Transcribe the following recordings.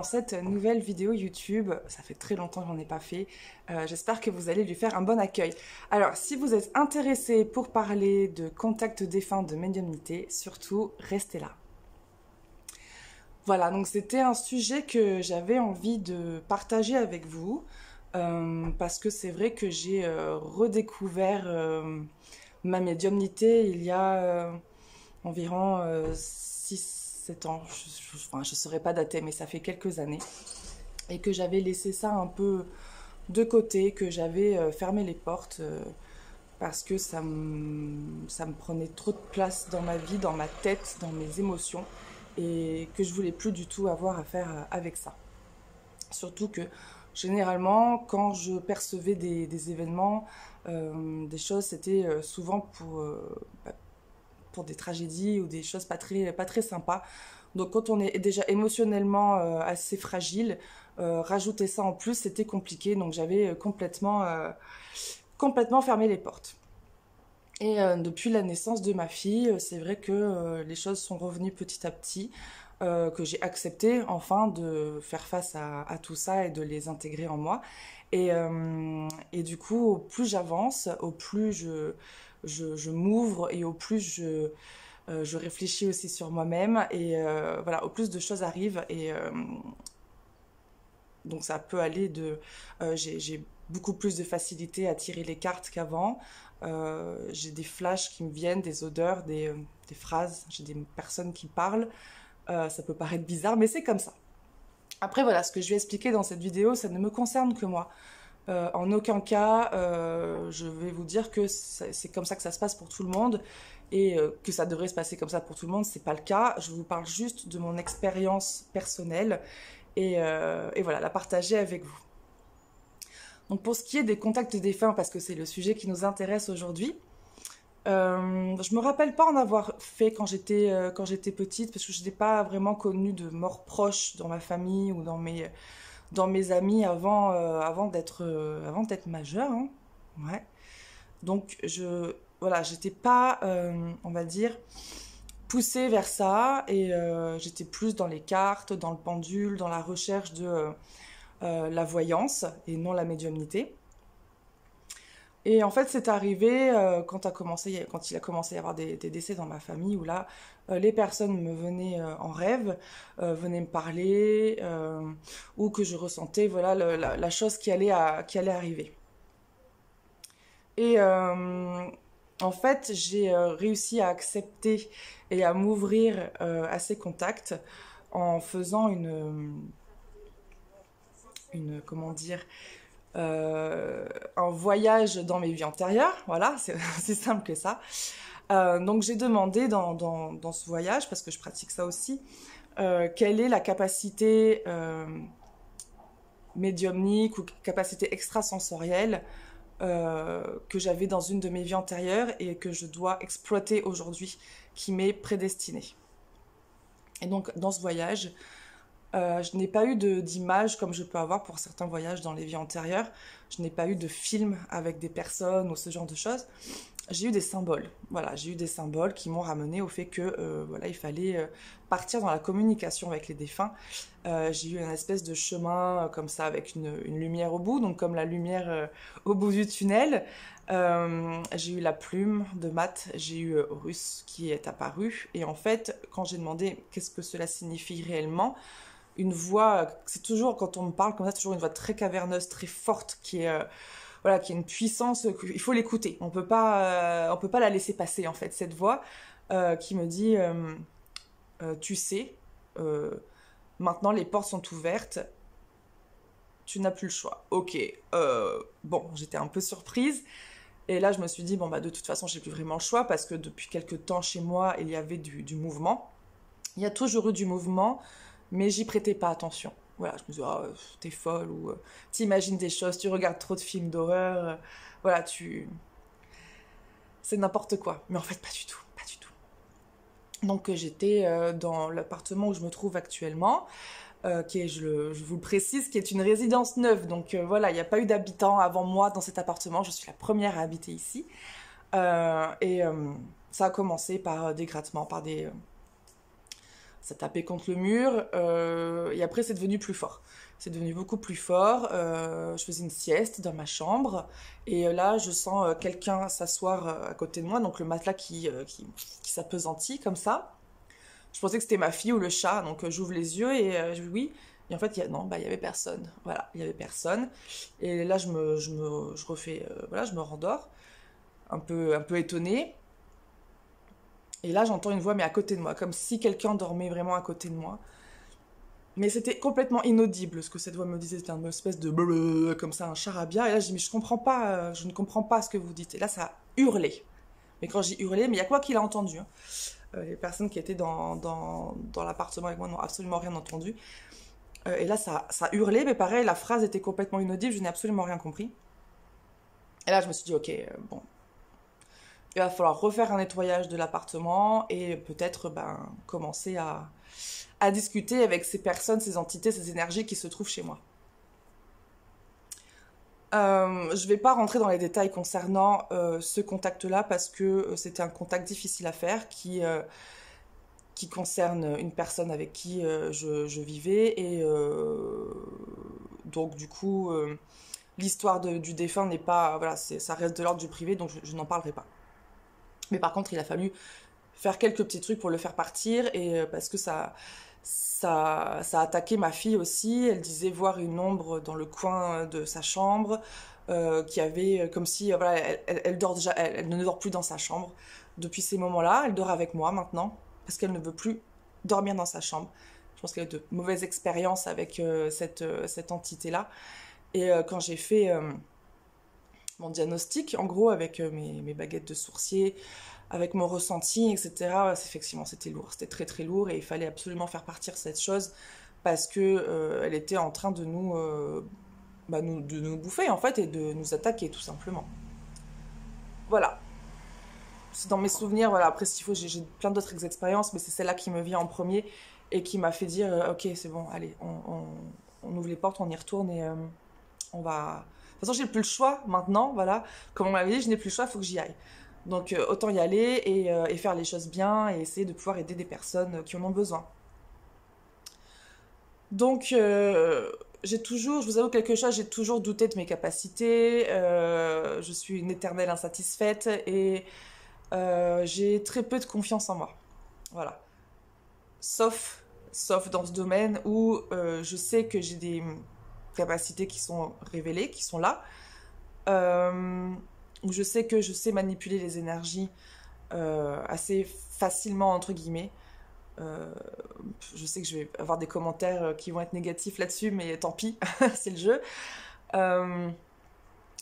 dans cette nouvelle vidéo YouTube. Ça fait très longtemps que j'en ai pas fait. J'espère que vous allez lui faire un bon accueil. Alors, si vous êtes intéressé pour parler de contact défunt, de médiumnité, surtout, restez là. Voilà, donc c'était un sujet que j'avais envie de partager avec vous. Parce que c'est vrai que j'ai redécouvert ma médiumnité il y a environ 6-7 ans. Je ne saurais pas dater, mais ça fait quelques années. Et que j'avais laissé ça un peu de côté, que j'avais fermé les portes parce que ça me prenait trop de place dans ma vie, dans ma tête, dans mes émotions, et que je voulais plus du tout avoir à faire avec ça. Surtout que généralement, quand je percevais des événements, des choses, c'était souvent pour des tragédies ou des choses pas très sympas. Donc quand on est déjà émotionnellement assez fragile, rajouter ça en plus, c'était compliqué. Donc j'avais complètement fermé les portes. Et depuis la naissance de ma fille, c'est vrai que les choses sont revenues petit à petit. Que j'ai accepté enfin de faire face à tout ça et de les intégrer en moi. Et du coup, au plus j'avance, au plus je m'ouvre et au plus je réfléchis aussi sur moi-même. Et voilà, au plus de choses arrivent. Et donc ça peut aller de... j'ai beaucoup plus de facilité à tirer les cartes qu'avant. J'ai des flashs qui me viennent, des odeurs, des phrases. J'ai des personnes qui parlent. Ça peut paraître bizarre, mais c'est comme ça. Après, voilà, ce que je vais expliquer dans cette vidéo, ça ne me concerne que moi. En aucun cas, je vais vous dire que c'est comme ça que ça se passe pour tout le monde et que ça devrait se passer comme ça pour tout le monde. C'est pas le cas. Je vous parle juste de mon expérience personnelle et voilà, la partager avec vous. Donc, pour ce qui est des contacts défunts, parce que c'est le sujet qui nous intéresse aujourd'hui, je me rappelle pas en avoir fait quand j'étais petite, parce que je n'ai pas vraiment connu de mort proche dans ma famille ou dans mes amis avant d'être majeure, hein. Ouais. Donc voilà, j'étais pas, on va dire, poussée vers ça, et j'étais plus dans les cartes, dans le pendule, dans la recherche de la voyance et non la médiumnité. Et en fait, c'est arrivé quand il a commencé à y avoir des décès dans ma famille, où là, les personnes me venaient en rêve, venaient me parler, ou que je ressentais voilà, la chose qui allait arriver. Et en fait, j'ai réussi à accepter et à m'ouvrir à ces contacts en faisant comment dire, un voyage dans mes vies antérieures, voilà, c'est aussi simple que ça. Donc j'ai demandé dans ce voyage, parce que je pratique ça aussi, quelle est la capacité médiumnique ou capacité extrasensorielle que j'avais dans une de mes vies antérieures et que je dois exploiter aujourd'hui, qui m'est prédestinée. Et donc dans ce voyage, je n'ai pas eu d'image comme je peux avoir pour certains voyages dans les vies antérieures. Je n'ai pas eu de film avec des personnes ou ce genre de choses. J'ai eu des symboles. Voilà, j'ai eu des symboles qui m'ont ramené au fait que voilà, il fallait partir dans la communication avec les défunts. J'ai eu une espèce de chemin comme ça avec une lumière au bout, donc comme la lumière au bout du tunnel. J'ai eu la plume de Matt, j'ai eu Horus qui est apparu. Et en fait, quand j'ai demandé qu'est-ce que cela signifie réellement, une voix, c'est toujours, quand on me parle comme ça, toujours une voix très caverneuse, très forte, qui est voilà, qui a une puissance, il faut l'écouter. On peut pas la laisser passer, en fait, cette voix qui me dit tu sais, maintenant les portes sont ouvertes, tu n'as plus le choix. Ok, bon, j'étais un peu surprise. Et là, je me suis dit, bon, bah, de toute façon, j'ai plus vraiment le choix, parce que depuis quelque temps, chez moi, il y avait du mouvement. Il y a toujours eu du mouvement, mais j'y prêtais pas attention. Voilà, je me dis, oh, t'es folle, ou t'imagines des choses, tu regardes trop de films d'horreur, voilà, c'est n'importe quoi. Mais en fait, pas du tout, pas du tout. Donc j'étais dans l'appartement où je me trouve actuellement, qui est, je vous le précise, qui est une résidence neuve. Donc voilà, il n'y a pas eu d'habitants avant moi dans cet appartement, je suis la première à habiter ici. Et ça a commencé par des grattements, par ça tapait contre le mur, et après c'est devenu plus fort. C'est devenu beaucoup plus fort. Je faisais une sieste dans ma chambre, et là je sens quelqu'un s'asseoir à côté de moi, donc le matelas qui s'appesantit comme ça. Je pensais que c'était ma fille ou le chat, donc j'ouvre les yeux et je dis oui. Et en fait, non, bah, il y avait personne. Voilà, il y avait personne. Et là, je refais, voilà, je me rendors, un peu étonnée. Et là, j'entends une voix, mais à côté de moi, comme si quelqu'un dormait vraiment à côté de moi. Mais c'était complètement inaudible ce que cette voix me disait. C'était une espèce de blablabla, comme ça, un charabia. Et là, je dis, mais je comprends pas, je ne comprends pas ce que vous dites. Et là, ça a hurlé. Mais quand j'ai hurlé, mais il y a quoi qui l'a entendu, hein. Les personnes qui étaient dans l'appartement avec moi n'ont absolument rien entendu. Et là, ça hurlait, mais pareil, la phrase était complètement inaudible, je n'ai absolument rien compris. Et là, je me suis dit, ok, bon, il va falloir refaire un nettoyage de l'appartement et peut-être commencer à discuter avec ces personnes, ces entités, ces énergies qui se trouvent chez moi. Je ne vais pas rentrer dans les détails concernant ce contact-là parce que c'était un contact difficile à faire qui concerne une personne avec qui je vivais et donc du coup l'histoire du défunt n'est pas, voilà, ça reste de l'ordre du privé, donc je n'en parlerai pas. Mais par contre, il a fallu faire quelques petits trucs pour le faire partir et parce que ça a attaqué ma fille aussi. Elle disait voir une ombre dans le coin de sa chambre qui avait comme si voilà, elle dort déjà, elle ne dort plus dans sa chambre depuis ces moments-là. Elle dort avec moi maintenant parce qu'elle ne veut plus dormir dans sa chambre. Je pense qu'elle a eu de mauvaises expériences avec cette entité-là. Et quand j'ai fait mon diagnostic, en gros, avec mes baguettes de sourcier, avec mon ressenti, etc., effectivement, c'était lourd. C'était très, très lourd et il fallait absolument faire partir cette chose parce que elle était en train de de nous bouffer, en fait, et de nous attaquer, tout simplement. Voilà. C'est dans mes souvenirs, voilà. Après, s'il faut, j'ai plein d'autres expériences, mais c'est celle-là qui me vient en premier et qui m'a fait dire, ok, c'est bon, allez, on ouvre les portes, on y retourne et on va... De toute façon, j'ai plus le choix maintenant, voilà. Comme on m'avait dit, je n'ai plus le choix, il faut que j'y aille. Donc, autant y aller et faire les choses bien et essayer de pouvoir aider des personnes qui en ont besoin. Donc, je vous avoue quelque chose, j'ai toujours douté de mes capacités. Je suis une éternelle insatisfaite et j'ai très peu de confiance en moi. Voilà. Sauf dans ce domaine où je sais que j'ai des capacités qui sont révélées, qui sont là. Où je sais que je sais manipuler les énergies assez facilement, entre guillemets. Euh, je sais que je vais avoir des commentaires qui vont être négatifs là-dessus, mais tant pis, c'est le jeu. Euh,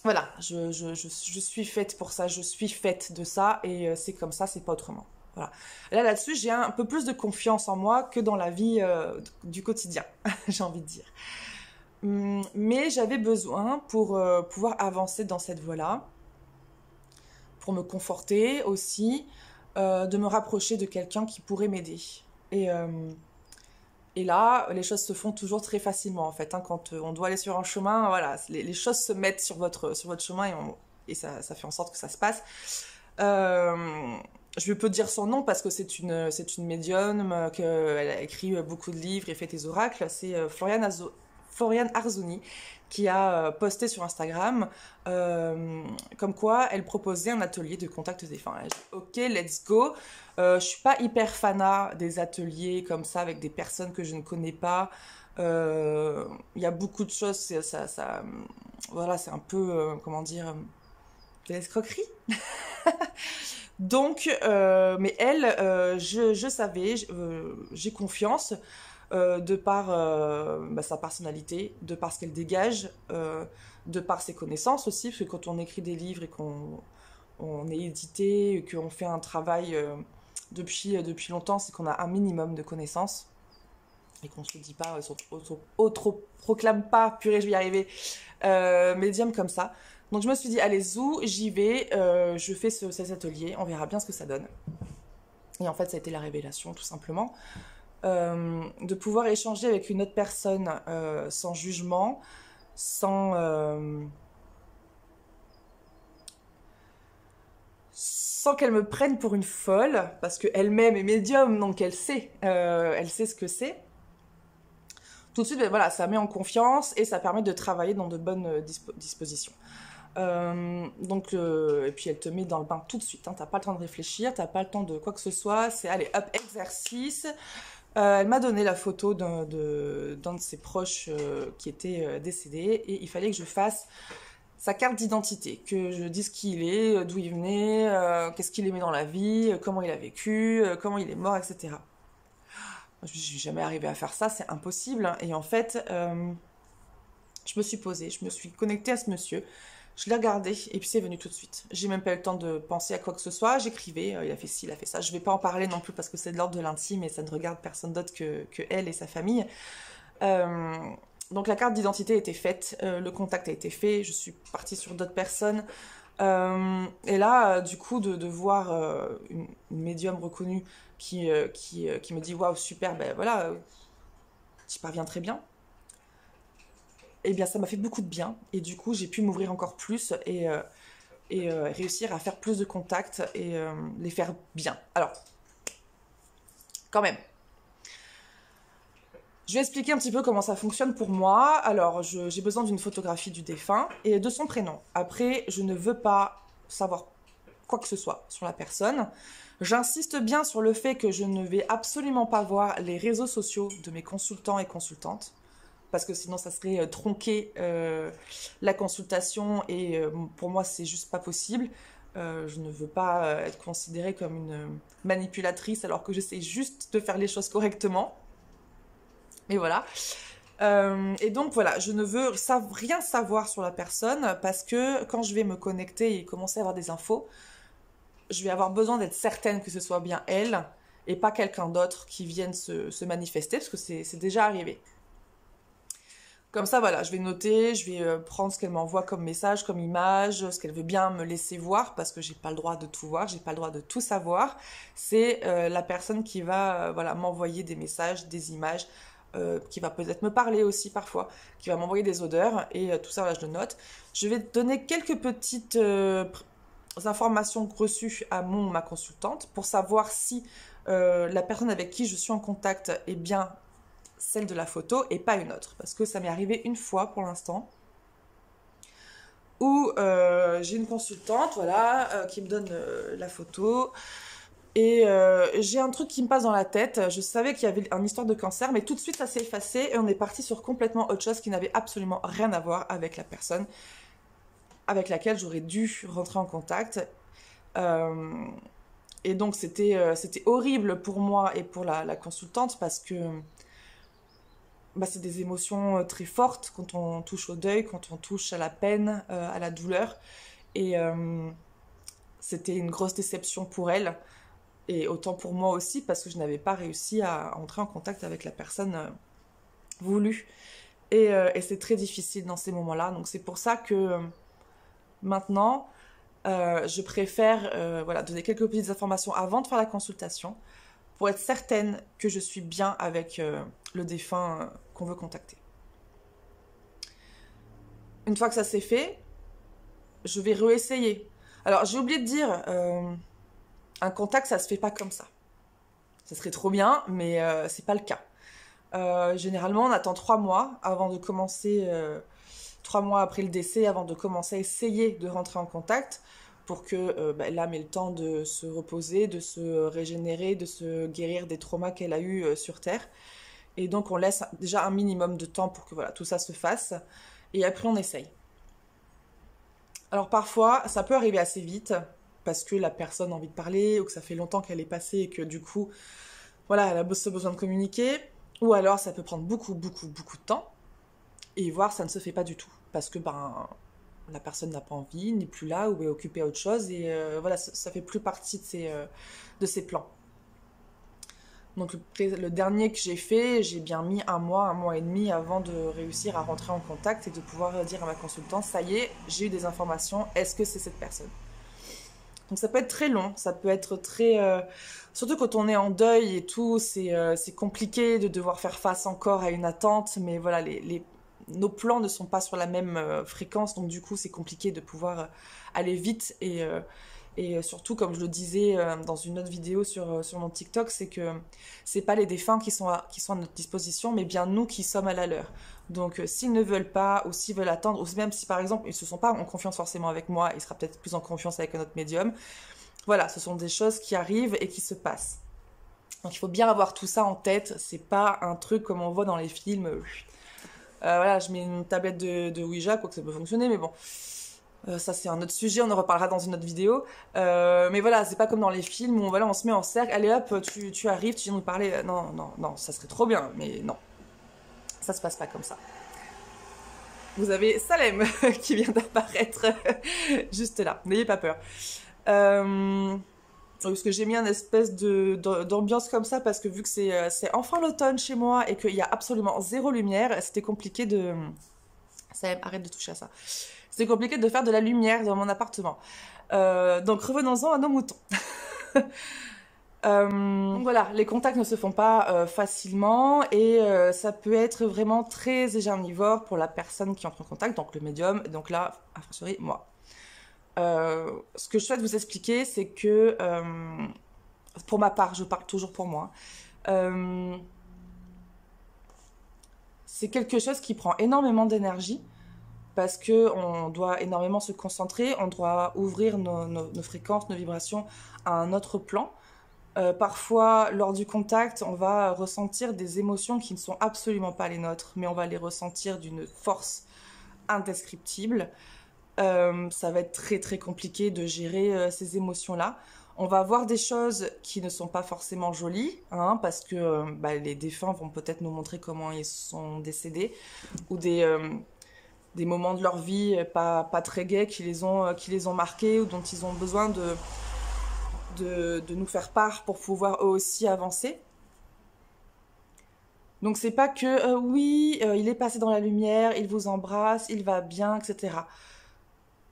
voilà, je suis faite pour ça, je suis faite de ça, et c'est comme ça, c'est pas autrement. Voilà. Là-dessus, j'ai un peu plus de confiance en moi que dans la vie du quotidien, j'ai envie de dire. Mais j'avais besoin pour pouvoir avancer dans cette voie-là, pour me conforter aussi, de me rapprocher de quelqu'un qui pourrait m'aider. Et, euh, et là, les choses se font toujours très facilement en fait, hein, quand on doit aller sur un chemin, voilà, les choses se mettent sur votre chemin et ça fait en sorte que ça se passe. Je peux dire son nom parce que c'est une médium, qu'elle a écrit beaucoup de livres et fait des oracles. C'est Floriane Arzouni qui a posté sur Instagram comme quoi elle proposait un atelier de contact défunt. Elle dit, ok, let's go. Je suis pas hyper fanat des ateliers comme ça avec des personnes que je ne connais pas. Il y a beaucoup de choses, voilà, c'est un peu, comment dire, de l'escroquerie. Donc, mais elle, je savais, j'ai confiance de par sa personnalité, de par ce qu'elle dégage, de par ses connaissances aussi, parce que quand on écrit des livres et qu'on est édité, qu'on fait un travail depuis longtemps, c'est qu'on a un minimum de connaissances et qu'on se le dit pas, proclame pas, purée, je vais y arriver, médium comme ça. Donc je me suis dit, allez, zou, j'y vais, je fais cet atelier, on verra bien ce que ça donne. Et en fait, ça a été la révélation, tout simplement. De pouvoir échanger avec une autre personne sans jugement, sans sans qu'elle me prenne pour une folle, parce qu'elle-même est médium, donc elle sait ce que c'est. Tout de suite, ben voilà, ça met en confiance et ça permet de travailler dans de bonnes dispositions. Et puis elle te met dans le bain tout de suite, hein, t'as pas le temps de réfléchir, t'as pas le temps de quoi que ce soit, c'est allez hop, exercice. Elle m'a donné la photo d'un de ses proches qui était décédé et il fallait que je fasse sa carte d'identité, que je dise qui il est, d'où il venait, qu'est-ce qu'il aimait dans la vie, comment il a vécu, comment il est mort, etc. Je suis jamais arrivée à faire ça, c'est impossible. Et en fait, je me suis posée, je me suis connectée à ce monsieur, je l'ai regardé et puis c'est venu tout de suite. J'ai même pas eu le temps de penser à quoi que ce soit, j'écrivais, il a fait ci, il a fait ça. Je vais pas en parler non plus parce que c'est de l'ordre de l'intime et ça ne regarde personne d'autre que elle et sa famille. Donc la carte d'identité a été faite, le contact a été fait, je suis partie sur d'autres personnes. Et là, du coup, de voir une médium reconnue qui me dit waouh, super, ben voilà, j'y parviens très bien. Eh bien, ça m'a fait beaucoup de bien. Et du coup, j'ai pu m'ouvrir encore plus et réussir à faire plus de contacts et les faire bien. Alors, quand même. Je vais expliquer un petit peu comment ça fonctionne pour moi. Alors, j'ai besoin d'une photographie du défunt et de son prénom. Après, je ne veux pas savoir quoi que ce soit sur la personne. J'insiste bien sur le fait que je ne vais absolument pas voir les réseaux sociaux de mes consultants et consultantes, parce que sinon ça serait tronquer la consultation et pour moi c'est juste pas possible. Je ne veux pas être considérée comme une manipulatrice alors que j'essaie juste de faire les choses correctement. Et voilà. Et donc voilà, je ne veux rien savoir sur la personne parce que quand je vais me connecter et commencer à avoir des infos, je vais avoir besoin d'être certaine que ce soit bien elle et pas quelqu'un d'autre qui vienne se manifester parce que c'est déjà arrivé. Comme ça, voilà, je vais noter, je vais prendre ce qu'elle m'envoie comme message, comme image, ce qu'elle veut bien me laisser voir, parce que j'ai pas le droit de tout voir, j'ai pas le droit de tout savoir. C'est la personne qui va voilà, m'envoyer des messages, des images, qui va peut-être me parler aussi parfois, qui va m'envoyer des odeurs, et tout ça, voilà, je le note. Je vais donner quelques petites informations reçues à ma consultante pour savoir si la personne avec qui je suis en contact est bien celle de la photo et pas une autre, parce que ça m'est arrivé une fois pour l'instant où j'ai une consultante voilà qui me donne la photo et j'ai un truc qui me passe dans la tête. Je savais qu'il y avait une histoire de cancer, mais tout de suite ça s'est effacé et on est parti sur complètement autre chose qui n'avait absolument rien à voir avec la personne avec laquelle j'aurais dû rentrer en contact. Et donc c'était horrible pour moi et pour la consultante parce que bah, c'est des émotions très fortes quand on touche au deuil, quand on touche à la peine, à la douleur. Et c'était une grosse déception pour elle, et autant pour moi aussi, parce que je n'avais pas réussi à entrer en contact avec la personne voulue. Et c'est très difficile dans ces moments-là. Donc c'est pour ça que maintenant, je préfère voilà, donner quelques petites informations avant de faire la consultation, pour être certaine que je suis bien avec le défunt qu'on veut contacter. Une fois que ça c'est fait, je vais réessayer. Alors j'ai oublié de dire, un contact ça se fait pas comme ça. Ça serait trop bien, mais c'est pas le cas. Généralement on attend 3 mois avant de commencer, 3 mois après le décès, avant de commencer à essayer de rentrer en contact, pour que l'âme ait le temps de se reposer, de se régénérer, de se guérir des traumas qu'elle a eus sur Terre. Et donc on laisse déjà un minimum de temps pour que voilà, tout ça se fasse, et après on essaye. Alors parfois, ça peut arriver assez vite, parce que la personne a envie de parler, ou que ça fait longtemps qu'elle est passée, et que du coup, voilà, elle a besoin de communiquer, ou alors ça peut prendre beaucoup, beaucoup, beaucoup de temps, et voire ça ne se fait pas du tout, parce que la personne n'a pas envie, n'est plus là, ou est occupée à autre chose, et voilà, ça fait plus partie de ses plans. Donc le dernier que j'ai fait, j'ai bien mis un mois et demi avant de réussir à rentrer en contact et de pouvoir dire à ma consultante, ça y est, j'ai eu des informations, est-ce que c'est cette personne? Donc ça peut être très long, ça peut être très... surtout quand on est en deuil et tout, c'est compliqué de devoir faire face encore à une attente, mais voilà, nos plans ne sont pas sur la même fréquence, donc du coup c'est compliqué de pouvoir aller vite et Et surtout, comme je le disais dans une autre vidéo sur mon TikTok, c'est que c'est pas les défunts qui sont à notre disposition, mais bien nous qui sommes à la leur. Donc s'ils ne veulent pas, ou s'ils veulent attendre, ou même si par exemple ils ne se sont pas en confiance forcément avec moi, ils sera peut-être plus en confiance avec un autre médium. Voilà, ce sont des choses qui arrivent et qui se passent. Donc il faut bien avoir tout ça en tête, c'est pas un truc comme on voit dans les films. Voilà, je mets une tablette de Ouija, quoi que ça peut fonctionner, mais bon. Ça c'est un autre sujet, on en reparlera dans une autre vidéo. Mais voilà, c'est pas comme dans les films où voilà, on se met en cercle, allez hop, tu arrives, tu viens nous parler. Non, non, non, ça serait trop bien, mais non. Ça se passe pas comme ça. Vous avez Salem qui vient d'apparaître juste là, n'ayez pas peur. Parce que j'ai mis une espèce d'ambiance comme ça parce que vu que c'est enfin l'automne chez moi et qu'il y a absolument zéro lumière, c'était compliqué de... Salem, arrête de toucher à ça. C'était compliqué de faire de la lumière dans mon appartement. Donc revenons-en à nos moutons. Donc voilà, les contacts ne se font pas facilement et ça peut être vraiment très énergivore pour la personne qui entre en contact, donc le médium, donc là, a fortiori, moi. Ce que je souhaite vous expliquer, c'est que, pour ma part, je parle toujours pour moi, c'est quelque chose qui prend énormément d'énergie, parce qu'on doit énormément se concentrer, on doit ouvrir nos fréquences, nos vibrations à un autre plan. Parfois, lors du contact, on va ressentir des émotions qui ne sont absolument pas les nôtres, mais on va les ressentir d'une force indescriptible. Ça va être très très compliqué de gérer ces émotions-là. On va voir des choses qui ne sont pas forcément jolies, hein, parce que les défunts vont peut-être nous montrer comment ils sont décédés, ou des moments de leur vie pas très gais qui les ont marqués, ou dont ils ont besoin de nous faire part pour pouvoir eux aussi avancer. Donc c'est pas que oui, il est passé dans la lumière, il vous embrasse, il va bien, etc.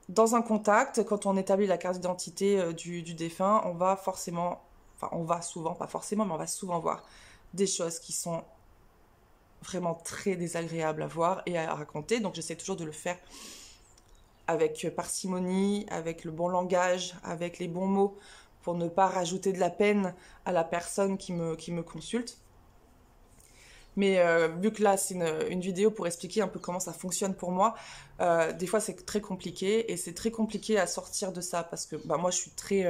Dans un contact, quand on établit la carte d'identité du défunt, on va forcément, enfin on va souvent, pas forcément, mais on va souvent voir des choses qui sont vraiment très désagréables à voir et à raconter. Donc j'essaie toujours de le faire avec parcimonie, avec le bon langage, avec les bons mots, pour ne pas rajouter de la peine à la personne qui me consulte. Mais vu que là, c'est une vidéo pour expliquer un peu comment ça fonctionne pour moi, des fois, c'est très compliqué. Et c'est très compliqué à sortir de ça. Parce que moi, je suis très...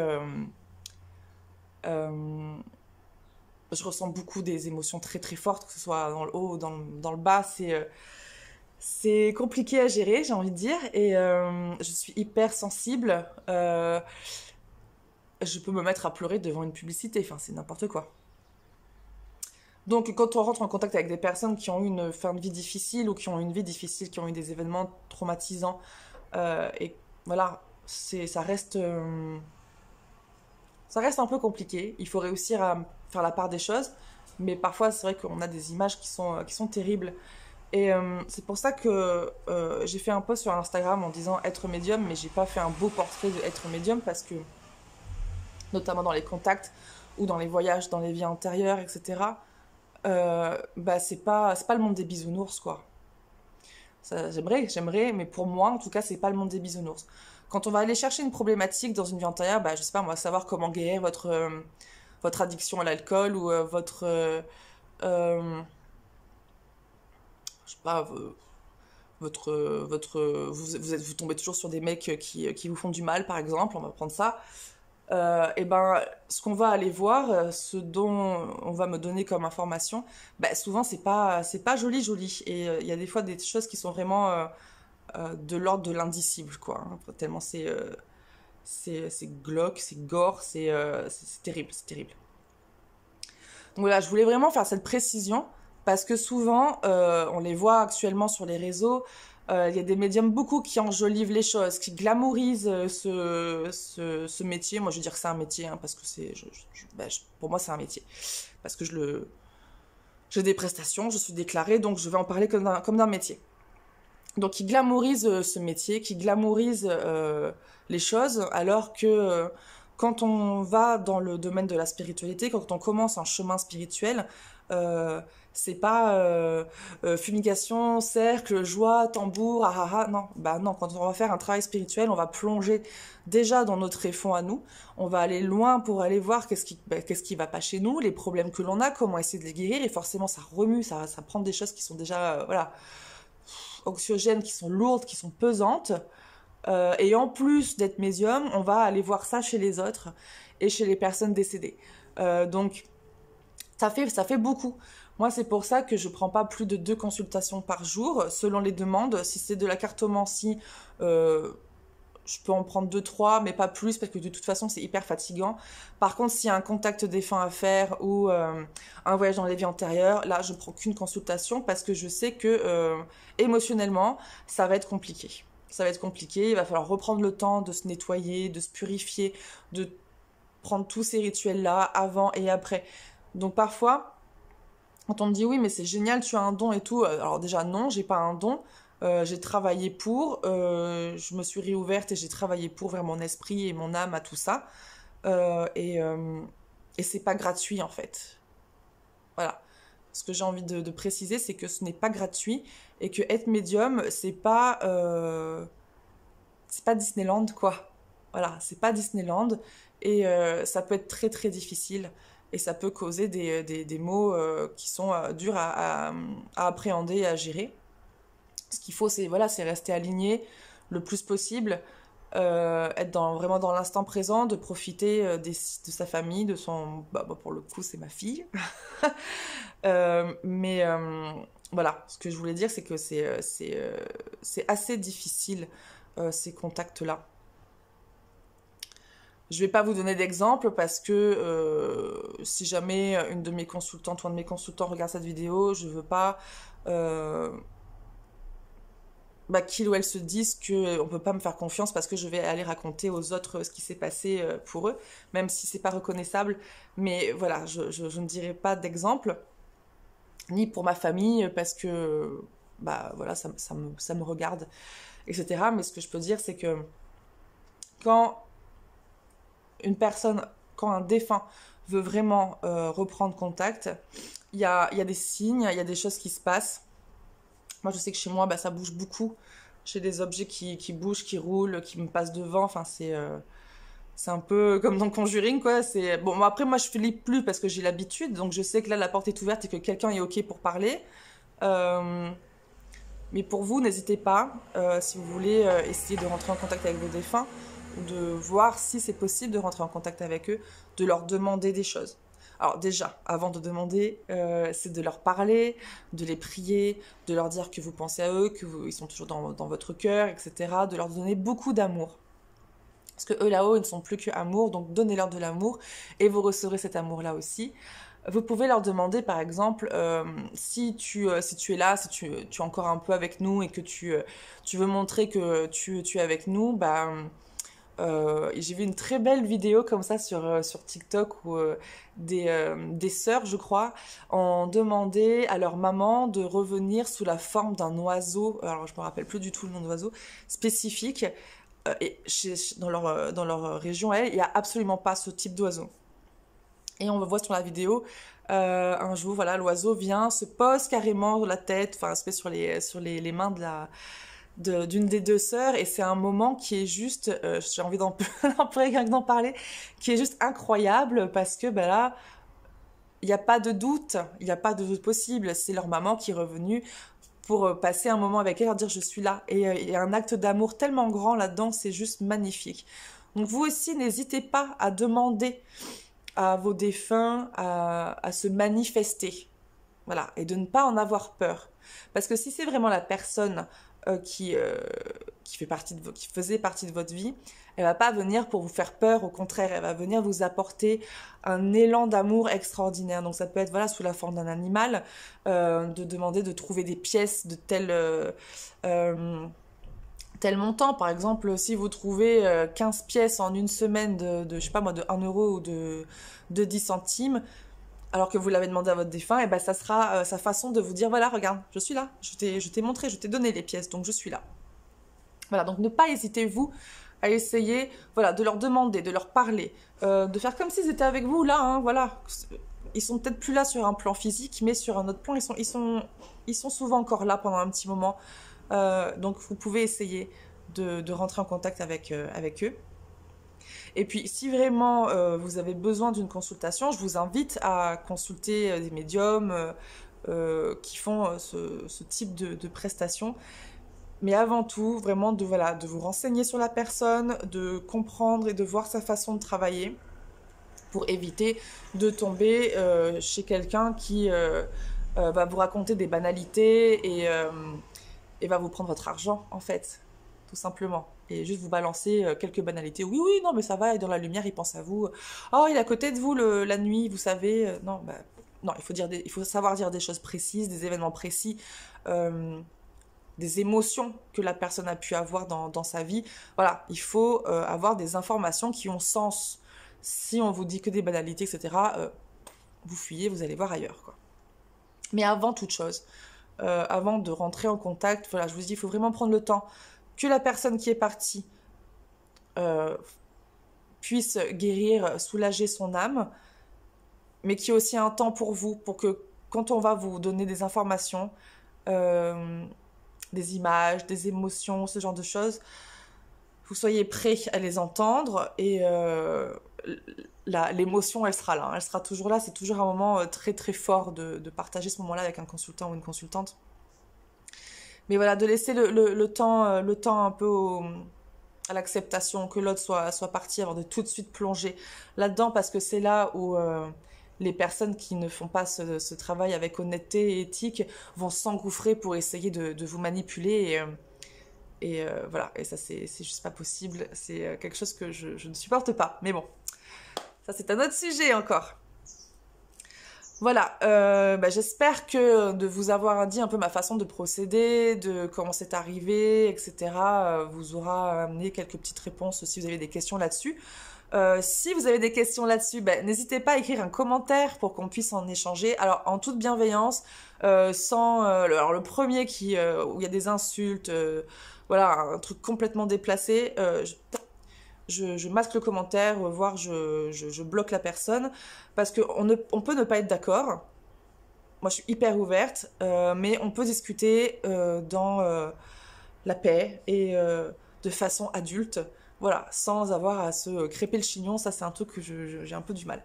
je ressens beaucoup des émotions très très fortes, que ce soit dans le haut ou dans le bas. C'est compliqué à gérer, j'ai envie de dire. Et je suis hyper sensible. Je peux me mettre à pleurer devant une publicité. Enfin, c'est n'importe quoi. Donc, quand on rentre en contact avec des personnes qui ont eu une fin de vie difficile ou qui ont eu une vie difficile, qui ont eu des événements traumatisants, et voilà, ça reste un peu compliqué. Il faut réussir à faire la part des choses, mais parfois, c'est vrai qu'on a des images qui sont terribles. Et c'est pour ça que j'ai fait un post sur Instagram en disant être médium, mais j'ai pas fait un beau portrait d'être médium parce que, notamment dans les contacts ou dans les voyages, dans les vies antérieures, etc., c'est pas le monde des bisounours, quoi. J'aimerais, mais pour moi, en tout cas, c'est pas le monde des bisounours. Quand on va aller chercher une problématique dans une vie antérieure, je sais pas, on va savoir comment guérir votre addiction à l'alcool ou je sais pas, vous tombez toujours sur des mecs qui vous font du mal, par exemple, on va prendre ça. Ce qu'on va aller voir, ce dont on va me donner comme information, souvent c'est pas joli. Et il y a des fois des choses qui sont vraiment de l'ordre de l'indicible, quoi. Hein, tellement c'est glauque, c'est gore, c'est terrible, c'est terrible. Donc voilà, je voulais vraiment faire cette précision parce que souvent, on les voit actuellement sur les réseaux. Il y a des médiums beaucoup qui enjolivent les choses, qui glamourisent ce métier. Moi, je veux dire que c'est un métier, hein, parce que pour moi, c'est un métier. Parce que j'ai des prestations, je suis déclarée, donc je vais en parler comme d'un métier. Donc, ils glamourisent ce métier, qui glamourisent les choses, alors que quand on va dans le domaine de la spiritualité, quand on commence un chemin spirituel, C'est pas fumigation, cercle, joie, tambour, ah ah ah. Non, bah non, quand on va faire un travail spirituel, on va plonger déjà dans notre tréfonds à nous. On va aller loin pour aller voir qu'est-ce qui va pas chez nous, les problèmes que l'on a, comment essayer de les guérir. Et forcément, ça remue, ça prend des choses qui sont déjà, voilà, anxiogènes, qui sont lourdes, qui sont pesantes. Et en plus d'être médium, on va aller voir ça chez les autres et chez les personnes décédées. Donc, ça fait beaucoup. Moi, c'est pour ça que je prends pas plus de 2 consultations par jour, selon les demandes. Si c'est de la cartomancie, je peux en prendre 2, 3, mais pas plus, parce que de toute façon, c'est hyper fatigant. Par contre, s'il y a un contact défunt à faire ou un voyage dans les vies antérieures, là, je prends qu'une consultation parce que je sais que émotionnellement, ça va être compliqué. Ça va être compliqué, il va falloir reprendre le temps de se nettoyer, de se purifier, de prendre tous ces rituels-là avant et après. Donc parfois, quand on me dit oui, mais c'est génial, tu as un don et tout. Alors déjà non, j'ai pas un don. J'ai travaillé pour, je me suis réouverte et j'ai travaillé pour vers mon esprit et mon âme à tout ça. Et c'est pas gratuit en fait. Voilà. Ce que j'ai envie de préciser, c'est que ce n'est pas gratuit et que être médium, c'est pas Disneyland quoi. Voilà, c'est pas Disneyland et ça peut être très très difficile et ça peut causer des maux qui sont durs à appréhender et à gérer. Ce qu'il faut, c'est voilà, c'est rester aligné le plus possible, être vraiment dans l'instant présent, de profiter de sa famille, de son... Bah, pour le coup, c'est ma fille. Mais voilà, ce que je voulais dire, c'est que c'est assez difficile, ces contacts-là. Je vais pas vous donner d'exemple parce que si jamais une de mes consultantes ou un de mes consultants regarde cette vidéo, je veux pas qu'il ou elle se dise qu'on peut pas me faire confiance parce que je vais aller raconter aux autres ce qui s'est passé pour eux, même si c'est pas reconnaissable. Mais voilà, je ne dirai pas d'exemple, ni pour ma famille, parce que voilà, ça me regarde, etc. Mais ce que je peux dire, c'est que quand quand un défunt veut vraiment reprendre contact, il y a des signes, il y a des choses qui se passent. Moi, je sais que chez moi, ça bouge beaucoup. J'ai des objets qui bougent, qui roulent, qui me passent devant. Enfin, c'est un peu comme dans Conjuring, quoi. Bon, après, moi, je flippe plus parce que j'ai l'habitude. Donc, je sais que là, la porte est ouverte et que quelqu'un est OK pour parler. Mais pour vous, n'hésitez pas, si vous voulez essayer de rentrer en contact avec vos défunts, ou de voir si c'est possible de rentrer en contact avec eux, de leur demander des choses. Alors déjà, avant de demander, c'est de leur parler, de les prier, de leur dire que vous pensez à eux, qu'ils sont toujours dans votre cœur, etc. De leur donner beaucoup d'amour. Parce que eux là-haut, ils ne sont plus que amour, donc donnez-leur de l'amour et vous recevrez cet amour-là aussi. Vous pouvez leur demander, par exemple, si tu es là, si tu es encore un peu avec nous et que tu veux montrer que tu es avec nous, j'ai vu une très belle vidéo comme ça sur TikTok où des sœurs, je crois, ont demandé à leur maman de revenir sous la forme d'un oiseau, alors je me rappelle plus du tout le nom de l'oiseau, spécifique, et dans leur région, il n'y a absolument pas ce type d'oiseau. Et on voit sur la vidéo, un jour, voilà, l'oiseau vient, se pose carrément la tête, enfin, se met sur les mains d'une des 2 sœurs, et c'est un moment qui est juste, j'ai envie d'en parler, qui est juste incroyable, parce que là, il n'y a pas de doute, il n'y a pas de doute possible, c'est leur maman qui est revenue pour passer un moment avec elle, leur dire je suis là, et il y a un acte d'amour tellement grand là-dedans, c'est juste magnifique. Donc vous aussi, n'hésitez pas à demander à vos défunts à se manifester, voilà, et de ne pas en avoir peur, parce que si c'est vraiment la personne qui faisait partie de votre vie, elle va pas venir pour vous faire peur, au contraire, elle va venir vous apporter un élan d'amour extraordinaire. Donc ça peut être sous la forme d'un animal, de demander de trouver des pièces de tel montant. Par exemple, si vous trouvez 15 pièces en une semaine je sais pas moi, de 1 euro ou de 10 centimes, alors que vous l'avez demandé à votre défunt, ça sera sa façon de vous dire, voilà, regarde, je suis là, je t'ai montré, je t'ai donné les pièces, donc je suis là. Voilà, donc ne pas hésiter, vous, à essayer, de leur demander, de leur parler, de faire comme s'ils étaient avec vous, là, hein, voilà. ils sont peut-être plus là sur un plan physique, mais sur un autre plan, ils sont souvent encore là pendant un petit moment. Donc vous pouvez essayer de rentrer en contact avec eux. Et puis si vraiment vous avez besoin d'une consultation, je vous invite à consulter des médiums qui font ce type de prestations. Mais avant tout, vraiment voilà, de vous renseigner sur la personne, de comprendre et de voir sa façon de travailler pour éviter de tomber chez quelqu'un qui va vous raconter des banalités et va vous prendre votre argent, en fait, tout simplement. Et juste vous balancer quelques banalités. Oui, oui, non, mais ça va, et dans la lumière, il pense à vous. Oh, il est à côté de vous la nuit, vous savez. Non, bah, non, il faut savoir dire des choses précises, des événements précis, des émotions que la personne a pu avoir dans sa vie. Voilà, il faut avoir des informations qui ont sens. Si on vous dit que des banalités, etc., vous fuyez, vous allez voir ailleurs, quoi. Mais avant toute chose, avant de rentrer en contact, voilà, je vous dis, il faut vraiment prendre le temps que la personne qui est partie puisse guérir, soulager son âme, mais qu'il y ait aussi un temps pour vous, pour que quand on va vous donner des informations, des images, des émotions, ce genre de choses, vous soyez prêts à les entendre et l'émotion, elle sera là, hein, elle sera toujours là. C'est toujours un moment très très fort de partager ce moment-là avec un consultant ou une consultante. Mais voilà, de laisser le temps un peu à l'acceptation, que l'autre soit parti avant de tout de suite plonger là-dedans, parce que c'est là où les personnes qui ne font pas ce travail avec honnêteté et éthique vont s'engouffrer pour essayer de vous manipuler et voilà, et ça c'est juste pas possible, c'est quelque chose que je ne supporte pas, mais bon, ça c'est un autre sujet encore. Voilà, j'espère que de vous avoir dit un peu ma façon de procéder, de comment c'est arrivé, etc., vous aura amené quelques petites réponses si vous avez des questions là-dessus. Si vous avez des questions là-dessus, n'hésitez pas à écrire un commentaire pour qu'on puisse en échanger. Alors, en toute bienveillance, sans... alors, le premier où il y a des insultes, voilà, un truc complètement déplacé, je masque le commentaire, voire je bloque la personne, parce qu'on peut ne pas être d'accord. Moi, je suis hyper ouverte, mais on peut discuter dans la paix et de façon adulte. Voilà, sans avoir à se crêper le chignon, ça c'est un truc que j'ai un peu du mal.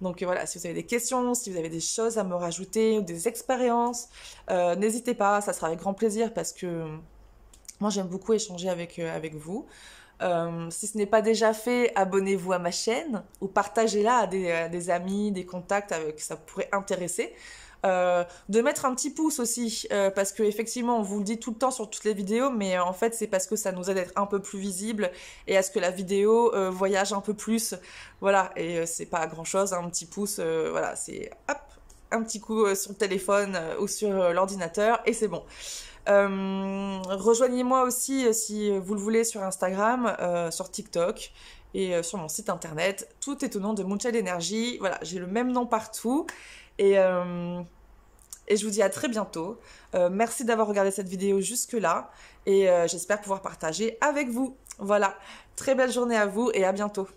Donc voilà, si vous avez des questions, si vous avez des choses à me rajouter, ou des expériences, n'hésitez pas, ça sera avec grand plaisir parce que moi j'aime beaucoup échanger avec vous. Si ce n'est pas déjà fait, abonnez-vous à ma chaîne ou partagez-la à des amis, des contacts que ça pourrait intéresser. De mettre un petit pouce aussi parce que effectivement on vous le dit tout le temps sur toutes les vidéos, mais en fait c'est parce que ça nous aide à être un peu plus visible et à ce que la vidéo voyage un peu plus, voilà, et c'est pas grand chose, un petit pouce, voilà, c'est hop, un petit coup sur le téléphone ou sur l'ordinateur et c'est bon. Rejoignez-moi aussi si vous le voulez sur Instagram, sur TikTok et sur mon site internet, tout est au nom de Moonchild Energy. Voilà, j'ai le même nom partout. Et je vous dis à très bientôt. Merci d'avoir regardé cette vidéo jusque-là. Et j'espère pouvoir partager avec vous. Voilà, très belle journée à vous et à bientôt.